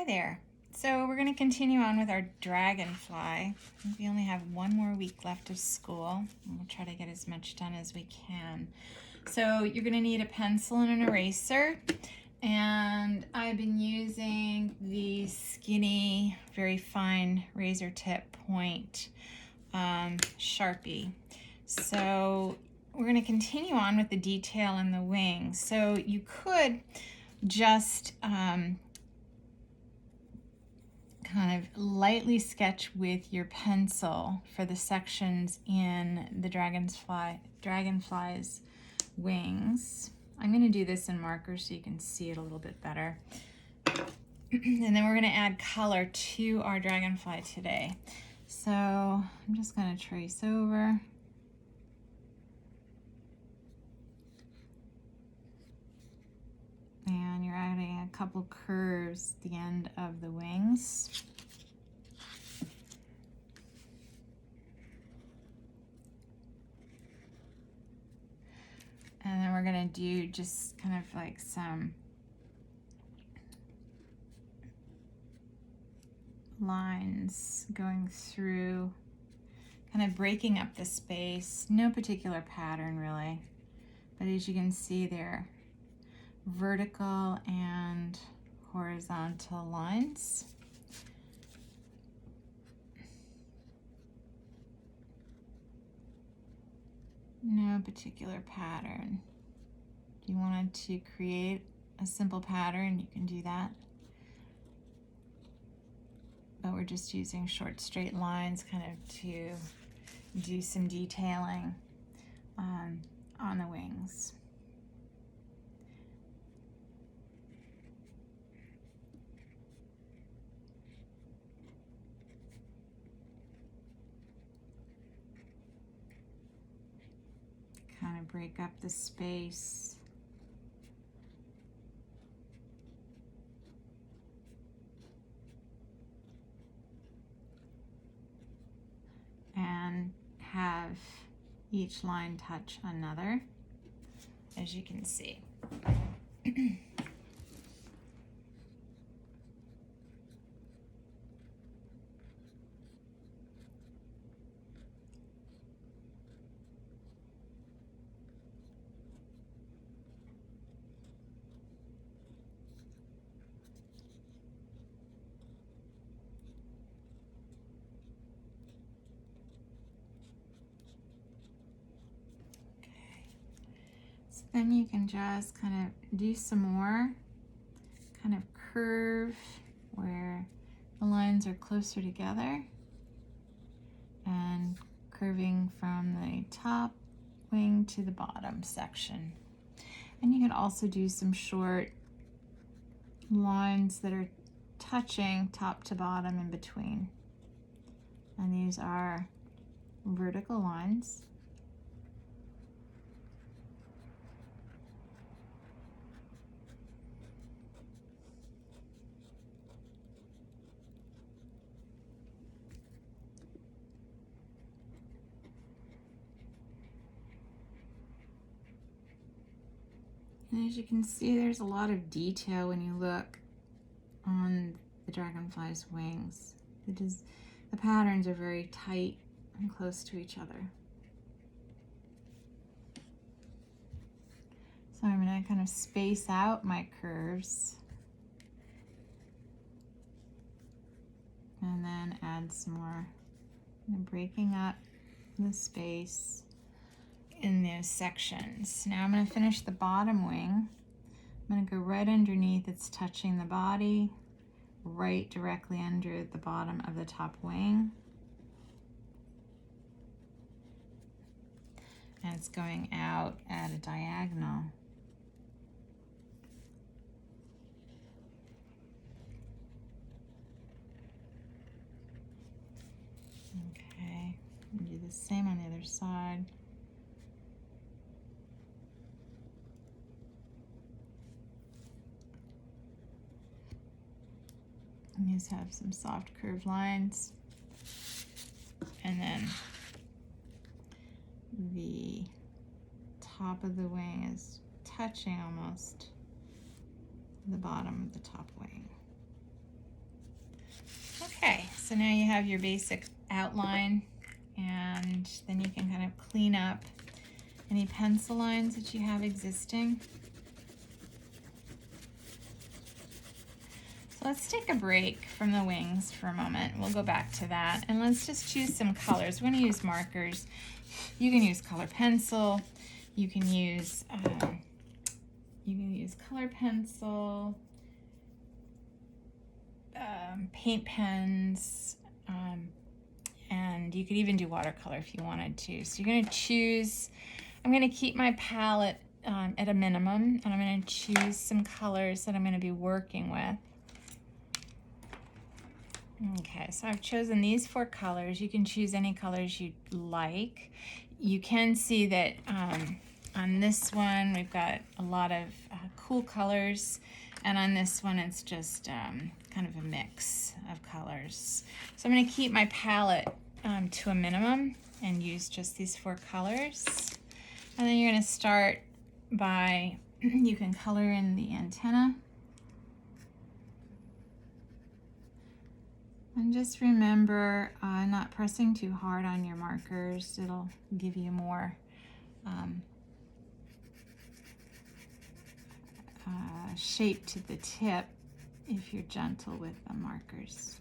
Hi there. So we're going to continue on with our Dragonfly. We only have one more week left of school. And we'll try to get as much done as we can. So you're going to need a pencil and an eraser. And I've been using the skinny, very fine razor tip point Sharpie. So we're going to continue on with the detail in the wings. So you could just kind of lightly sketch with your pencil for the sections in the dragonfly's wings. I'm going to do this in marker so you can see it a little bit better. And then we're going to add color to our dragonfly today. So I'm just going to trace over. And you're adding a couple curves at the end of the wings. And then we're going to do just kind of like some lines going through, kind of breaking up the space. No particular pattern really, but as you can see there, vertical and horizontal lines. No particular pattern. If you wanted to create a simple pattern, you can do that. But we're just using short straight lines kind of to do some detailing on the wings. Kind of break up the space. And have each line touch another, as you can see. Then you can just kind of do some more kind of curve where the lines are closer together and curving from the top wing to the bottom section. And you can also do some short lines that are touching top to bottom in between. And these are vertical lines. And as you can see, there's a lot of detail when you look on the dragonfly's wings. The patterns are very tight and close to each other. So I'm going to kind of space out my curves and then add some more, breaking up the space in those sections. Now I'm going to finish the bottom wing. I'm going to go right underneath, it's touching the body, right directly under the bottom of the top wing. And it's going out at a diagonal. Okay, and do the same on the other side. And these have some soft curved lines. And then the top of the wing is touching almost the bottom of the top wing. Okay, so now you have your basic outline, and then you can kind of clean up any pencil lines that you have existing. So let's take a break from the wings for a moment. We'll go back to that, and let's just choose some colors. We're going to use markers. You can use color pencil. You can use color pencil, paint pens, and you could even do watercolor if you wanted to. So you're going to choose. I'm going to keep my palette at a minimum, and I'm going to choose some colors that I'm going to be working with. Okay, so I've chosen these 4 colors. You can choose any colors you like. You can see that on this one we've got a lot of cool colors, and on this one it's just kind of a mix of colors. So I'm going to keep my palette to a minimum and use just these 4 colors. And then you're going to start by, you can color in the antenna. And just remember not pressing too hard on your markers. It'll give you more shape to the tip if you're gentle with the markers.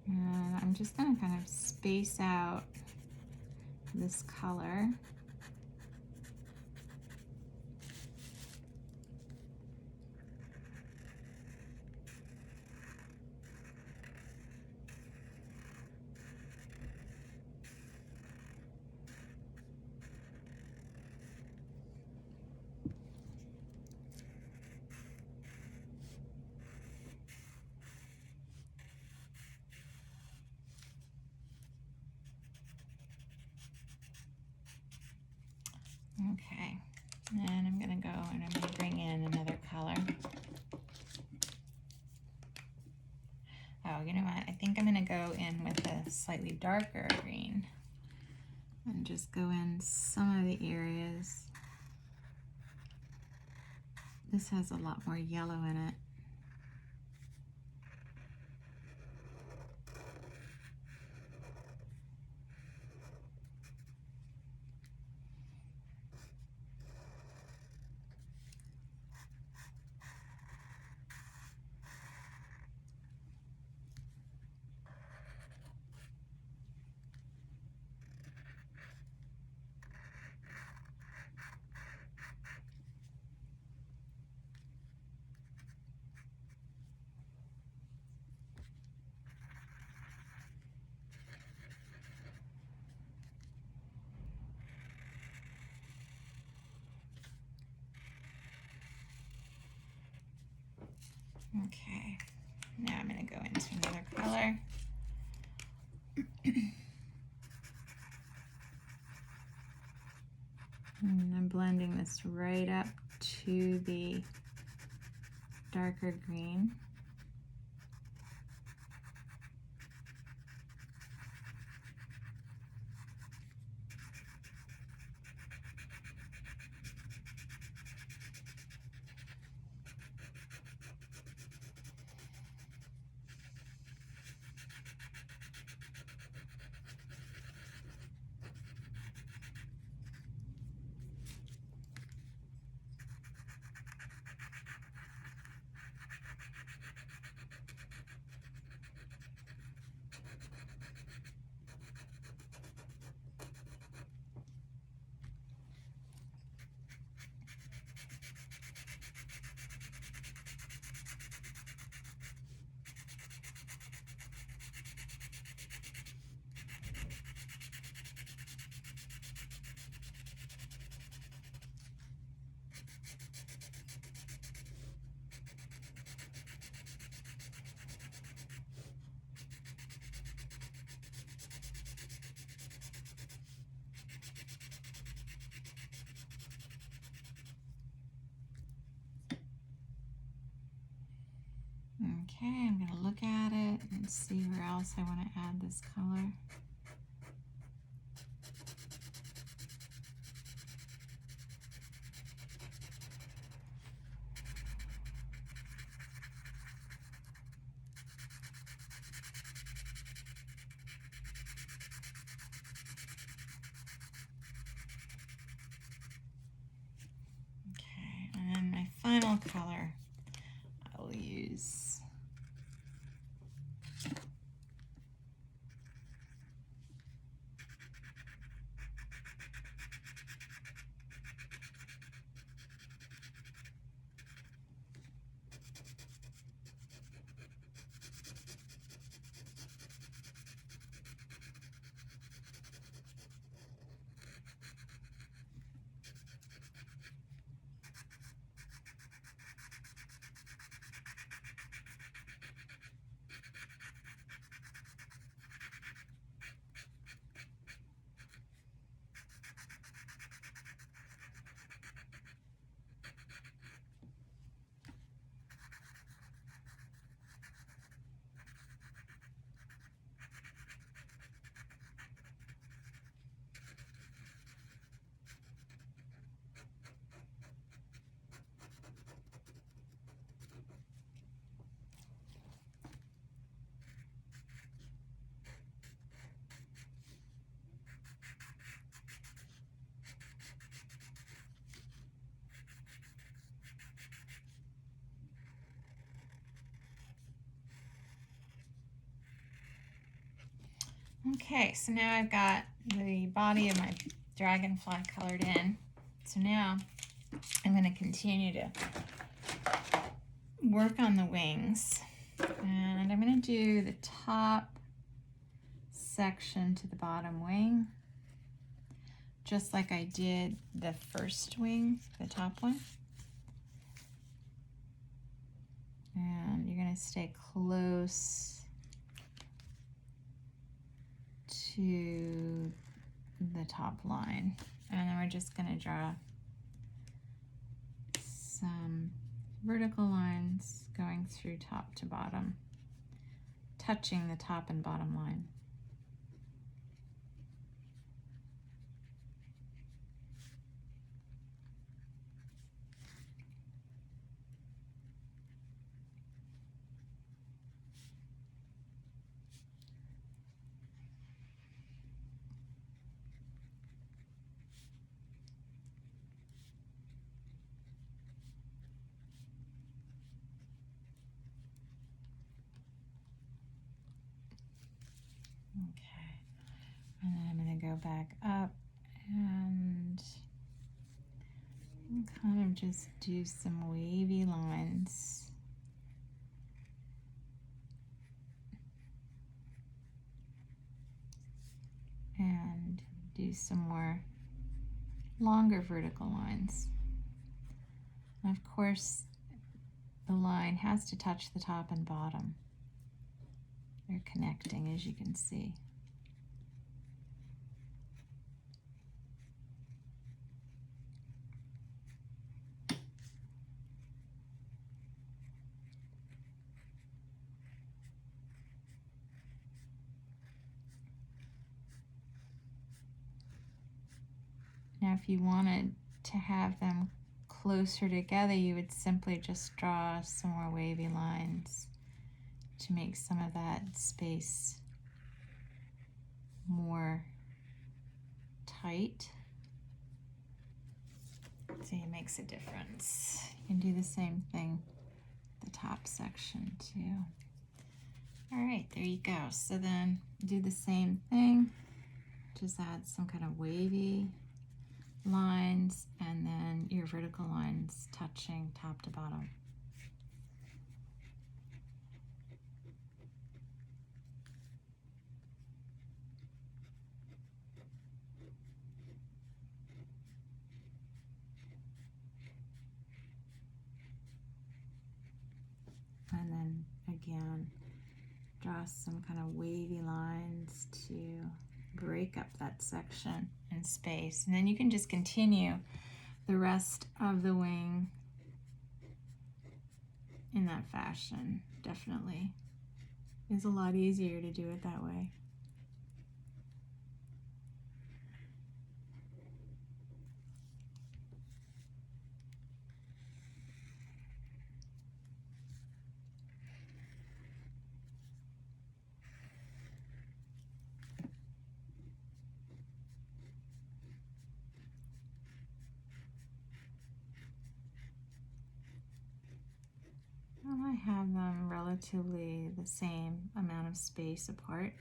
And I'm just going to kind of space out this color. Okay, and I'm going to go and I'm going to bring in another color. Oh, you know what? I think I'm going to go in with a slightly darker green and just go in some of the areas. This has a lot more yellow in it. Okay, now I'm going to go into another color. And I'm blending this right up to the darker green. Okay, I'm going to look at it and see where else I want to add this color. color I will use. Okay, so now I've got the body of my dragonfly colored in. So now I'm going to continue to work on the wings. And I'm going to do the top section to the bottom wing, just like I did the first wing, the top one. And you're going to stay close to the top line, and then we're just going to draw some vertical lines going through top to bottom, touching the top and bottom line. Okay, and then I'm going to go back up and kind of just do some wavy lines. And do some more longer vertical lines. And of course, the line has to touch the top and bottom. They're connecting, as you can see. Now, if you wanted to have them closer together, you would simply just draw some more wavy lines to make some of that space more tight. See, it makes a difference. You can do the same thing, the top section too. All right, there you go. So then do the same thing, just add some kind of wavy lines and then your vertical lines touching top to bottom. And then again, draw some kind of wavy lines to break up that section in space. And then you can just continue the rest of the wing in that fashion. Definitely. It's a lot easier to do it that way. have them relatively the same amount of space apart.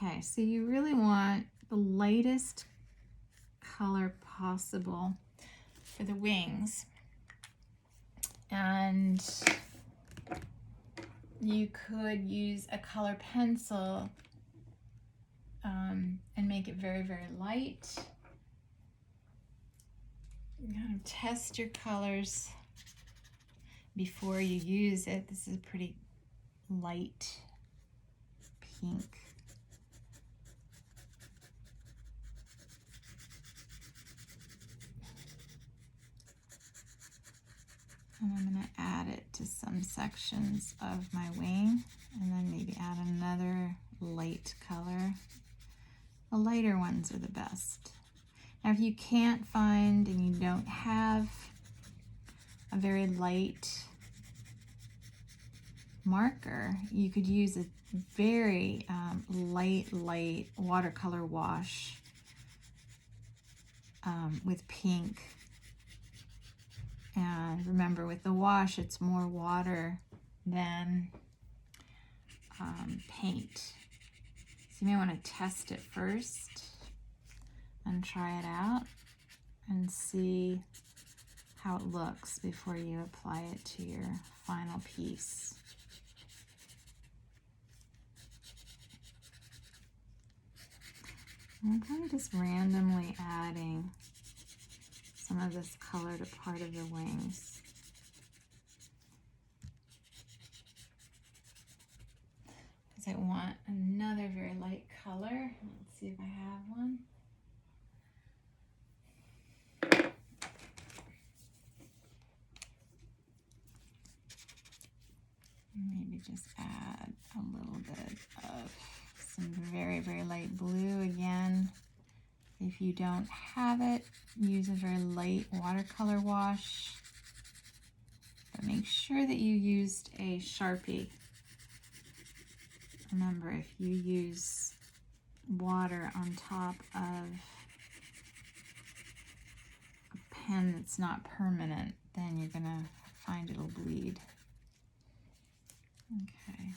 Okay, so you really want the lightest color possible for the wings. And you could use a color pencil and make it very, very light. Kind of test your colors before you use it. This is a pretty light pink. And I'm going to add it to some sections of my wing, and then maybe add another light color. The lighter ones are the best. Now, if you can't find and you don't have a very light marker, you could use a very light watercolor wash with pink. And remember, with the wash, it's more water than paint. So you may want to test it first and try it out and see how it looks before you apply it to your final piece. I'm kind of just randomly adding some of this color to part of the wings. Because I want another very light color. Let's see if I have one. Maybe just add a little bit of some very, very light blue again If you don't have it, use a very light watercolor wash. But make sure that you used a Sharpie. Remember, if you use water on top of a pen that's not permanent, then you're gonna find it'll bleed. Okay.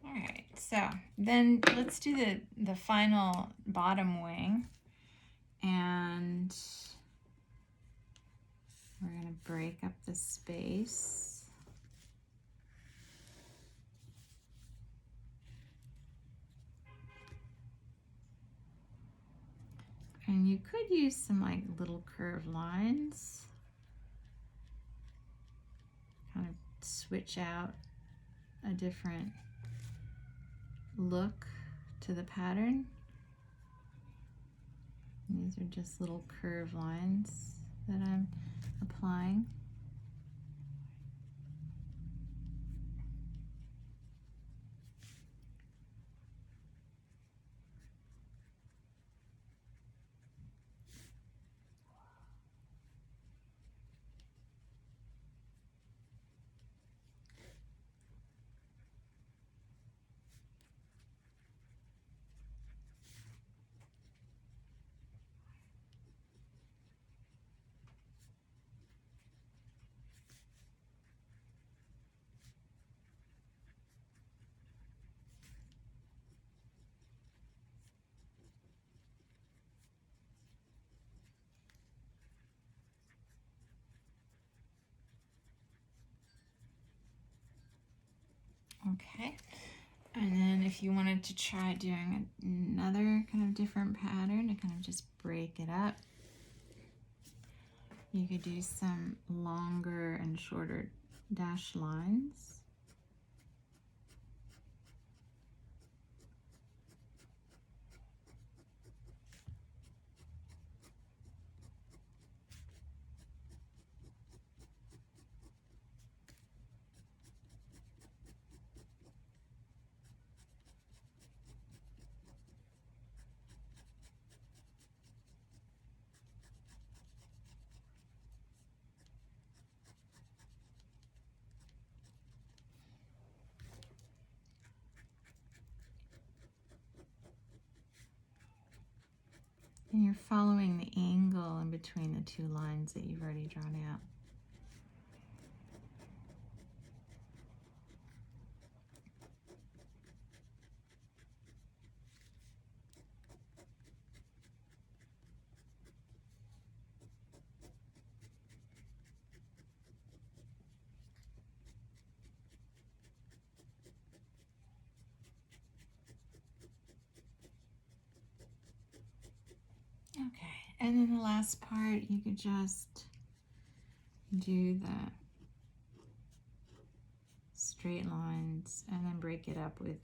All right, so then let's do the final bottom wing, and we're gonna break up the space. And you could use some like little curved lines, kind of switch out a different look to the pattern. And these are just little curved lines that I'm applying. Okay, and then if you wanted to try doing another kind of different pattern to kind of just break it up, you could do some longer and shorter dash lines. And you're following the angle in between the two lines that you've already drawn out. Okay, and then the last part, you could just do the straight lines and then break it up with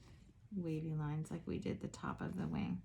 wavy lines like we did the top of the wing.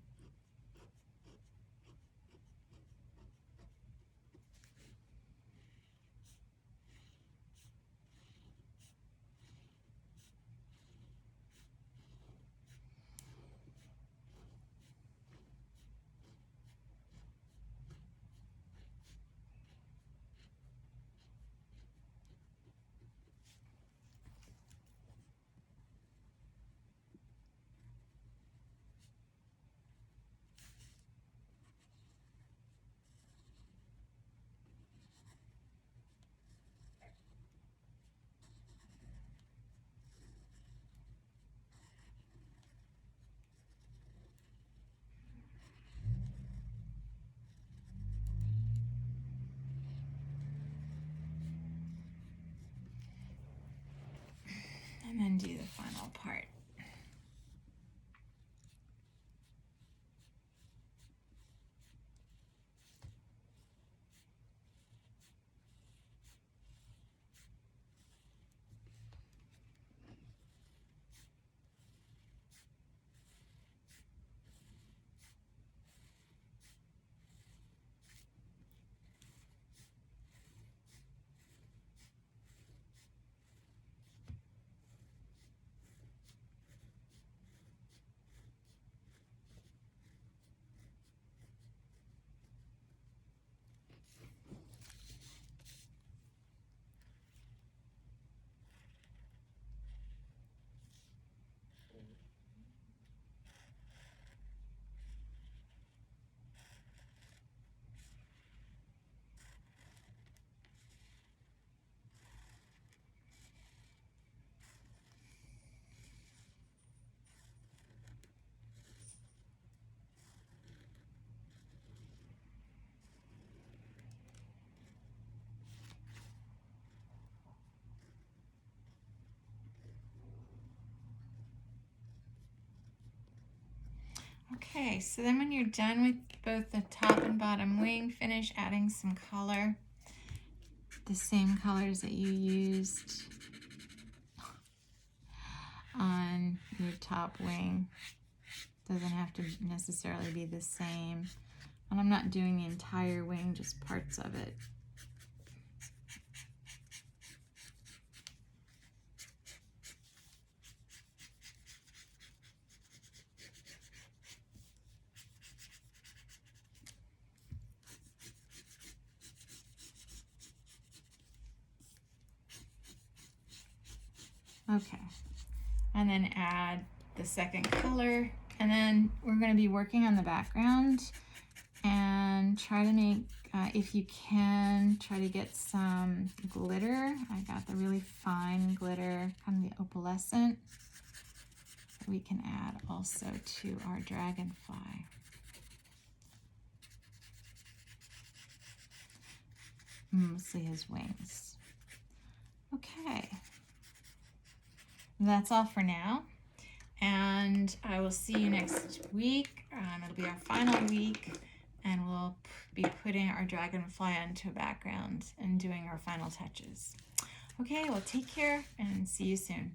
And then do the final part. Okay, so then when you're done with both the top and bottom wing, finish adding some color. The same colors that you used on your top wing. Doesn't have to necessarily be the same. And I'm not doing the entire wing, just parts of it. Okay, and then add the second color, and then we're going to be working on the background and try to make, if you can, try to get some glitter. I got the really fine glitter, kind of the opalescent, that we can add also to our dragonfly. Mostly his wings. Okay. That's all for now, and I will see you next week. It'll be our final week, and we'll be putting our dragonfly onto a background and doing our final touches. Okay, well, take care and see you soon.